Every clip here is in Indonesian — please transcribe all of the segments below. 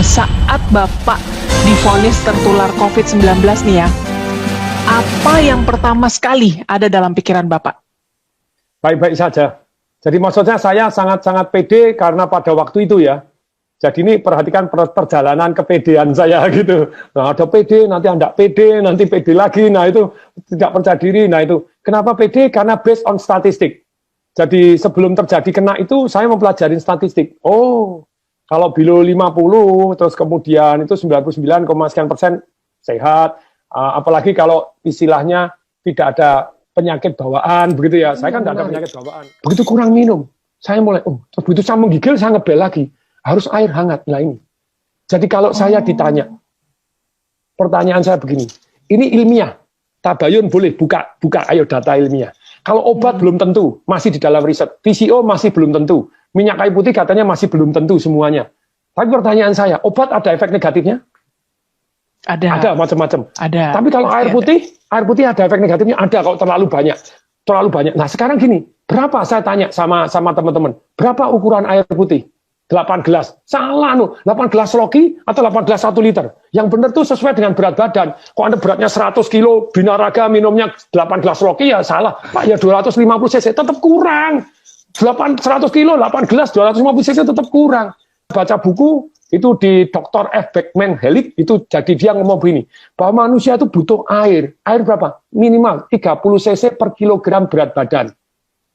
saat Bapak divonis tertular COVID-19 nih ya, apa yang pertama sekali ada dalam pikiran Bapak? Baik-baik saja. Jadi maksudnya saya sangat-sangat pede karena pada waktu itu ya. Jadi ini perhatikan perjalanan kepedean saya gitu. Nah ada pede, nanti tidak pede, nanti pede lagi. Nah itu tidak percaya diri. Nah itu kenapa pede? Karena based on statistik. Jadi sebelum terjadi kena itu saya mempelajari statistik. Oh, kalau below 50 terus kemudian itu 99, sekian persen sehat. Apalagi kalau istilahnya tidak ada penyakit bawaan begitu ya. Saya kan tidak ada penyakit bawaan. Begitu kurang minum, saya mulai begitu saya menggigil saya ngebel lagi. Harus air hangat. Nah ini. Jadi kalau saya ditanya, pertanyaan saya begini. Ini ilmiah. Tabayun boleh buka ayo data ilmiah. Kalau obat belum tentu, masih di dalam riset. PCO masih belum tentu. Minyak kayu putih katanya masih belum tentu semuanya. Tapi pertanyaan saya, obat ada efek negatifnya? Ada macam-macam. Ada. Tapi kalau air putih ada efek negatifnya? Ada kalau terlalu banyak. Terlalu banyak. Nah sekarang gini, berapa saya tanya sama teman-teman, berapa ukuran air putih? 8 gelas. Salah 8 gelas Loki atau 8 gelas 1 liter. Yang benar tuh sesuai dengan berat badan. Kok Anda beratnya 100 kilo, binaraga minumnya 8 gelas Loki ya salah. Pak ya 250 cc tetap kurang. 100 kilo, 8 gelas, 250 cc tetap kurang. Baca buku itu di Dr. F. Beckman Hellick itu jadi dia ngomong begini, bahwa manusia itu butuh air. Air berapa? Minimal 30 cc per kilogram berat badan.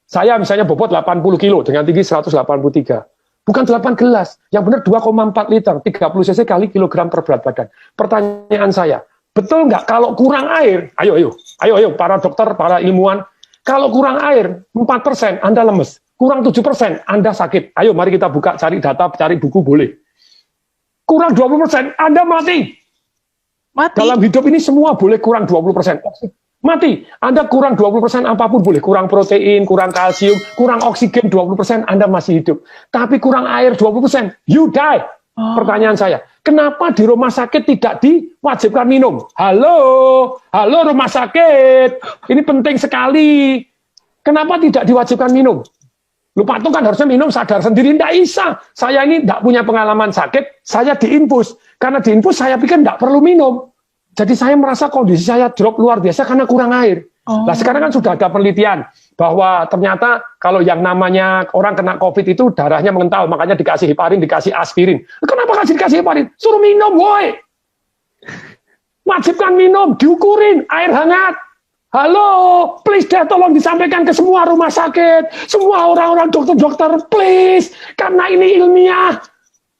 Saya misalnya bobot 80 kilo dengan tinggi 183. Bukan 8 gelas, yang benar 2,4 liter, 30 cc kali kilogram per berat badan. Pertanyaan saya, betul nggak kalau kurang air, ayo para dokter, para ilmuwan, kalau kurang air 4% Anda lemes, kurang 7% Anda sakit. Ayo mari kita buka, cari data, cari buku boleh. Kurang 20% Anda mati. Dalam hidup ini semua boleh kurang 20%. Mati. Anda kurang 20% apapun boleh. Kurang protein, kurang kalsium, kurang oksigen 20% Anda masih hidup. Tapi kurang air 20%, you die. Pertanyaan saya, kenapa di rumah sakit tidak diwajibkan minum? Halo rumah sakit. Ini penting sekali. Kenapa tidak diwajibkan minum? Lu patung kan harusnya minum sadar sendiri. Tidak bisa. Saya ini tidak punya pengalaman sakit, saya diinfus. Karena diinfus saya pikir tidak perlu minum. Jadi saya merasa kondisi saya drop luar biasa karena kurang air. Nah sekarang kan sudah ada penelitian bahwa ternyata kalau yang namanya orang kena COVID itu darahnya mengental, makanya dikasih heparin, dikasih aspirin. Kenapa dikasih heparin? Suruh minum, woi. Wajibkan minum, diukurin, air hangat. Halo, please deh tolong disampaikan ke semua rumah sakit, semua orang-orang dokter-dokter, please. Karena ini ilmiah.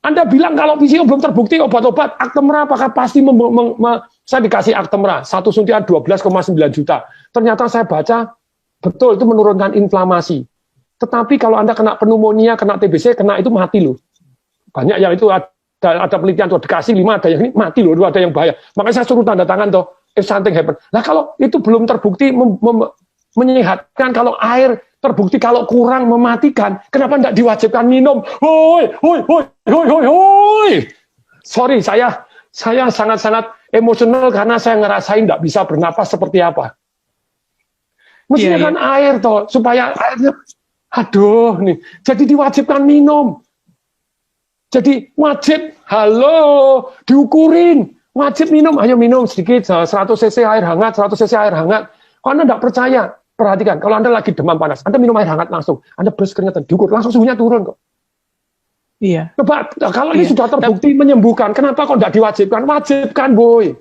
Anda bilang kalau PCO belum terbukti obat-obat, Actemra apakah pasti saya dikasih Actemra, satu suntikan 12,9 juta. Ternyata saya baca, betul itu menurunkan inflamasi. Tetapi kalau Anda kena pneumonia, kena TBC, kena itu mati loh. Banyak yang itu ada penelitian tuh, dikasih 5, ada yang ini mati loh, ada yang bahaya. Makanya saya suruh tanda tangan tuh, if something happen. Nah kalau itu belum terbukti menyehatkan, kalau air terbukti kalau kurang mematikan, kenapa tidak diwajibkan minum? Hoi. Sorry, saya sangat-sangat emosional karena saya ngerasain tidak bisa bernapas seperti apa. Mestinya kan air toh, supaya airnya, aduh nih, jadi diwajibkan minum. Jadi wajib, diukurin, wajib minum, ayo minum sedikit, 100 cc air hangat, 100 cc air hangat. Kalau Anda tidak percaya, perhatikan, kalau Anda lagi demam panas, Anda minum air hangat langsung, Anda berus keringetan, diukur, langsung suhunya turun kok. Iya. Coba, kalau ini sudah terbukti menyembuhkan, kenapa kok tidak diwajibkan? Wajibkan, boy.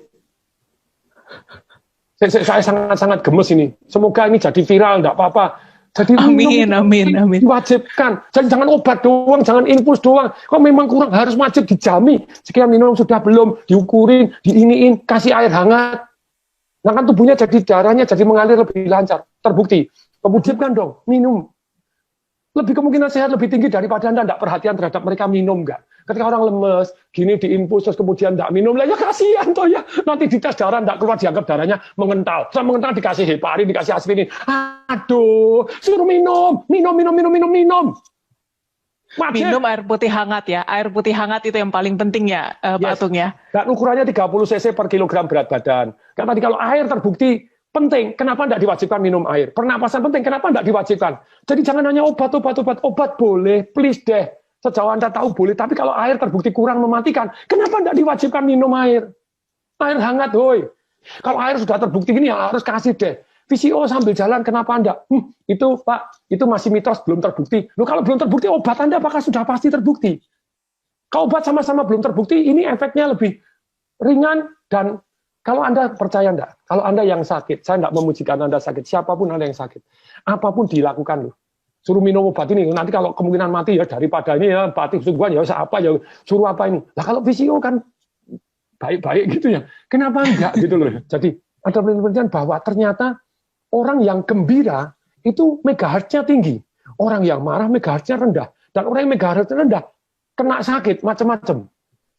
Saya sangat-sangat gemes ini. Semoga ini jadi viral, tidak apa-apa. Jadi amin. Diwajibkan. Jadi jangan obat doang, jangan infus doang. Kalau memang kurang harus wajib dijami. Sekian minum sudah belum, diukurin, diiniin, kasih air hangat. Nah kan tubuhnya jadi darahnya jadi mengalir lebih lancar. Terbukti. Kemudian dong, minum. Lebih kemungkinan sehat lebih tinggi daripada Anda tidak perhatian terhadap mereka minum nggak. Ketika orang lemes, gini diinfus terus kemudian tidak minum, lah ya kasihan toh ya. Nanti dites darah tidak keluar, dianggap darahnya mengental. Setelah mengental dikasih heparin, dikasih aspirin. Aduh, suruh minum. Wajib. Minum air putih hangat ya. Air putih hangat itu yang paling penting ya, Pak Atung ya. Dan ukurannya 30 cc per kilogram berat badan. Kan tadi kalau air terbukti penting, kenapa tidak diwajibkan minum air? Pernapasan penting, kenapa tidak diwajibkan? Jadi jangan hanya obat boleh, please deh. Sejauh Anda tahu boleh, tapi kalau air terbukti kurang mematikan, kenapa tidak diwajibkan minum air? Air hangat, hoi. Kalau air sudah terbukti gini, ya harus kasih deh. VCO sambil jalan, kenapa Anda? Itu Pak, itu masih mitos, belum terbukti. Loh, kalau belum terbukti, obat Anda apakah sudah pasti terbukti? Kalau obat sama-sama belum terbukti, ini efeknya lebih ringan. Dan kalau Anda percaya enggak, kalau Anda yang sakit, saya enggak memujikan Anda sakit, siapapun Anda yang sakit, apapun dilakukan loh. Suruh minum obat ini, nanti kalau kemungkinan mati ya daripada ini ya batik sungguhan ya apa ya, suruh apa ini. Nah kalau VCO kan baik-baik gitu ya, kenapa enggak gitu loh. Jadi ada penelitian bahwa ternyata orang yang gembira itu megahertznya tinggi, orang yang marah megahertznya rendah, dan orang yang megahertznya rendah kena sakit macam-macam.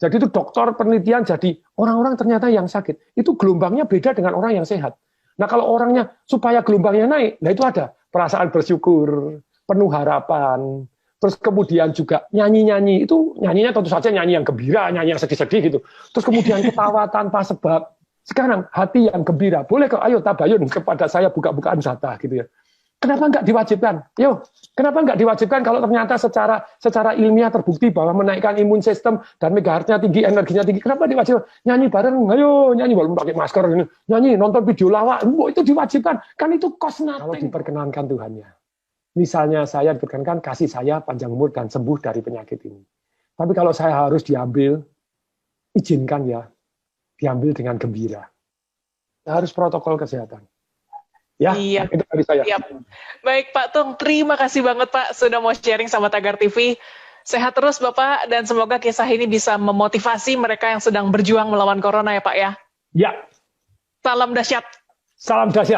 Jadi itu dokter penelitian, jadi orang-orang ternyata yang sakit itu gelombangnya beda dengan orang yang sehat. Nah kalau orangnya supaya gelombangnya naik, nah itu ada perasaan bersyukur, penuh harapan, terus kemudian juga nyanyi-nyanyi, itu nyanyinya tentu saja nyanyi yang gembira, nyanyi yang sedih-sedih gitu. Terus kemudian ketawa tanpa sebab. Sekarang hati yang gembira, boleh kok, ayo tabayun kepada saya buka-bukaan zata gitu ya. Kenapa nggak diwajibkan? Yo, kenapa nggak diwajibkan kalau ternyata secara ilmiah terbukti bahwa menaikkan imun sistem dan megahertznya tinggi, energinya tinggi, kenapa diwajibkan? Nyanyi bareng, ayo nyanyi walaupun pakai masker, nyanyi, nonton video lawak, itu diwajibkan. Kan itu cost nothing. Kalau diperkenankan Tuhannya. Misalnya saya diperkenankan kasih saya panjang umur dan sembuh dari penyakit ini. Tapi kalau saya harus diambil, izinkan ya, diambil dengan gembira. Harus protokol kesehatan. Ya, iya. itu dari saya. Iya. Baik Pak Tung, terima kasih banget Pak sudah mau sharing sama Tagar TV. Sehat terus Bapak, dan semoga kisah ini bisa memotivasi mereka yang sedang berjuang melawan corona ya Pak ya. Ya. Salam dahsyat. Salam dahsyat.